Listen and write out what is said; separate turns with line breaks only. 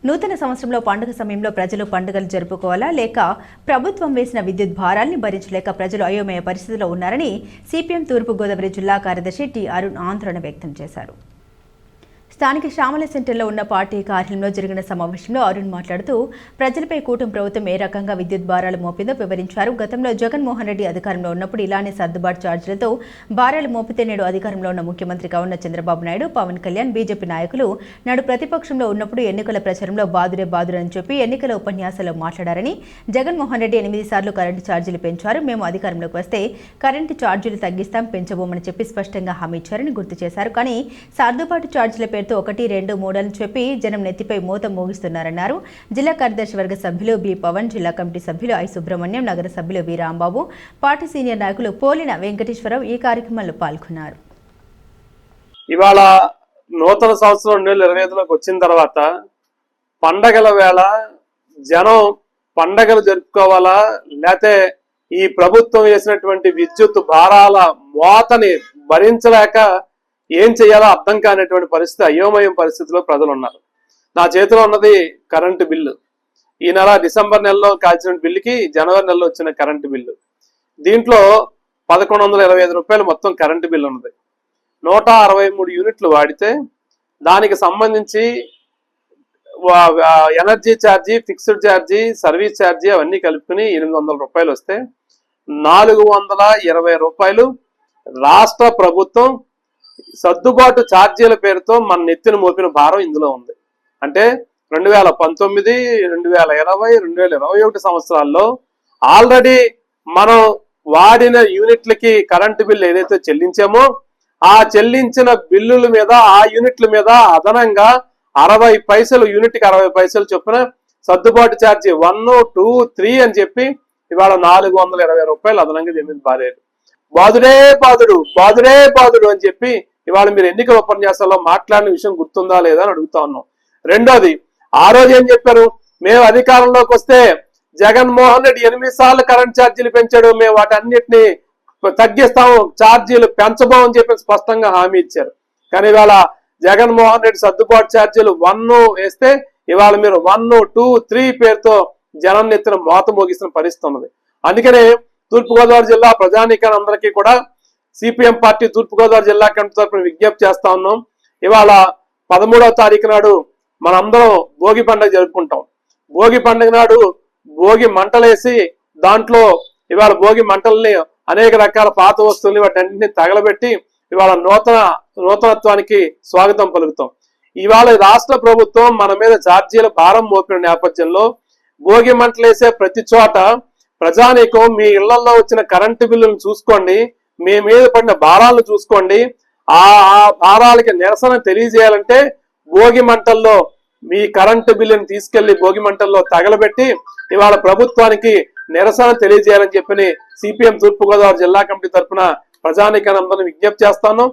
నూతన సంవత్సరంలో పండుగ సమయంలో ప్రజలు పండుగలు జరుపుకోవాలా లేక ప్రభుత్వం వేసిన విద్యుత్ భారాల్ని భరించలేక ప్రజలు అయోమయ పరిస్థితిలో ఉన్నారని సిపిఎం తూర్పు గోదావరి జిల్లా కార్యదర్శి టి అరుణ్ ఆందోళన వ్యక్తం చేశారు. స్థానిక శ్యామల సెంటర్లో ఉన్న పార్టీ కార్యాలయంలో జరిగిన సమావేశంలో అరుణ్ మాట్లాడుతూ ప్రజలపై కూటమి ప్రభుత్వం ఏ రకంగా విద్యుత్ భారాలు మోపిందో వివరించారు. గతంలో జగన్మోహన్ రెడ్డి అధికారంలో ఉన్నప్పుడు ఇలానే సర్దుబాటు ఛార్జీలతో భారాలు మోపితే నేడు అధికారంలో ఉన్న ముఖ్యమంత్రిగా ఉన్న చంద్రబాబు నాయుడు, పవన్ కళ్యాణ్, బీజేపీ నాయకులు నాడు ప్రతిపక్షంలో ఉన్నప్పుడు ఎన్నికల ప్రచారంలో బాదురే అని చెప్పి ఎన్నికల ఉపన్యాసాల్లో మాట్లాడారని, జగన్మోహన్ రెడ్డి 8 సార్లు కరెంటు ఛార్జీలు పెంచారు, మేము అధికారంలోకి వస్తే కరెంటు ఛార్జీలు తగ్గిస్తాం, పెంచబోమని చెప్పి స్పష్టంగా హామీ ఇచ్చారని గుర్తు చేశారు. కానీ సర్దుబాటు ఛార్జీల పేరుతో 1, 2, 3 అని చెప్పి జనం నెత్తిపై మూత మోగిస్తున్నారన్నారు. జిల్లా కార్యదర్శి వర్గ సభ్యులు బి పవన్, జిల్లా కమిటీ సభ్యులు ఐ సుబ్రహ్మణ్యం, నగర సభ్యులు వి రాంబాబు, పార్టీ సీనియర్ నాయకులు పోలిన వెంకటేశ్వరరావు ఈ కార్యక్రమంలో పాల్గొన్నారు.
ఇవాళ నూతన సంవత్సరం 2025లోకి వచ్చిన తర్వాత పండగల వేళ జనం పండగలు జరుపుకోవాలా లేతే ఈ ప్రభుత్వం వేసినటువంటి విద్యుత్ భారాల మోతని భరించలేక ఏం చేయాలో అర్థం కానిటువంటి పరిస్థితి, అయోమయం పరిస్థితిలో ప్రజలు ఉన్నారు. నా చేతిలో ఉన్నది కరెంటు బిల్లు. ఈ నెల డిసెంబర్ నెలలో కాల్చిన బిల్లుకి జనవరి నెలలో వచ్చిన కరెంటు బిల్లు. దీంట్లో 1125 రూపాయలు మొత్తం కరెంటు బిల్లు ఉన్నది. 163 యూనిట్లు వాడితే దానికి సంబంధించి energy charge, fixed charge, service charge అవన్నీ కలుపుకుని 800 రూపాయలు వస్తే 420 రూపాయలు రాష్ట్ర ప్రభుత్వం సర్దుబాటు ఛార్జీల పేరుతో మన నెత్తిన మోపిన భారం ఇందులో ఉంది. అంటే 2019, 2020, 2021 సంవత్సరాల్లో ఆల్రెడీ మనం వాడిన యూనిట్లకి కరెంటు బిల్లు ఏదైతే చెల్లించామో ఆ చెల్లించిన బిల్లుల మీద, ఆ యూనిట్ల మీద అదనంగా 60 పైసలు, యూనిట్కి 60 పైసలు చొప్పున సర్దుబాటు ఛార్జీ 1, 2, 3 అని చెప్పి ఇవాళ 420 రూపాయలు అదనంగా జమీన్ బాధేడు. బాదుడే అని చెప్పి ఇవాళ మీరు ఎన్నికల ఉపన్యాసాల్లో మాట్లాడిన విషయం గుర్తుందా లేదా అని అడుగుతా ఉన్నాం. రెండోది, ఆ రోజు ఏం చెప్పారు? మేము అధికారంలోకి వస్తే జగన్మోహన్ రెడ్డి 8 సార్లు కరెంట్ ఛార్జీలు పెంచాడు, మేము వాటన్నిటిని తగ్గిస్తాము, ఛార్జీలు పెంచబోమని చెప్పి స్పష్టంగా హామీ ఇచ్చారు. కానీ ఇవాళ జగన్మోహన్ రెడ్డి సర్దుబాటు ఛార్జీలు 1 వేస్తే ఇవాళ మీరు 1, 2, 3 పేరుతో జనం నెత్తిన మోత మోగిస్తున్న పరిస్థితి ఉన్నది. అందుకనే తూర్పుగోదావరి జిల్లా ప్రజానీకాన్ని అందరికీ కూడా సిపిఎం పార్టీ తూర్పుగోదావరి జిల్లా కమిటీ తరఫున విజ్ఞప్తి చేస్తా ఉన్నాం. ఇవాళ 13వ తారీఖు నాడు మనందరం భోగి పండుగ జరుపుకుంటాం. భోగి పండుగ నాడు భోగి మంటలేసి దాంట్లో ఇవాళ భోగి మంటల్ని అనేక రకాల పాత వస్తువుల్ని వాటన్నింటినీ తగలబెట్టి ఇవాళ నూతనత్వానికి స్వాగతం పలుకుతాం. ఇవాళ రాష్ట్ర ప్రభుత్వం మన మీద ఛార్జీల భారం మోపిన నేపథ్యంలో భోగి మంటలేసే ప్రతి చోట ప్రజానీకం మీ ఇళ్లలో వచ్చిన కరెంటు బిల్లులను చూసుకోండి, మీ మీద పడిన భారాలను చూసుకోండి. ఆ భారాలకి నిరసన తెలియజేయాలంటే భోగి మంటల్లో మీ కరెంటు బిల్లుని తీసుకెళ్లి భోగి మంటల్లో తగలబెట్టి ఇవాళ ప్రభుత్వానికి నిరసన తెలియజేయాలని చెప్పి సిపిఎం తూర్పుగోదావరి జిల్లా కమిటీ తరఫున ప్రజానీకాన్ని అందరినీ విజ్ఞప్తి చేస్తాను.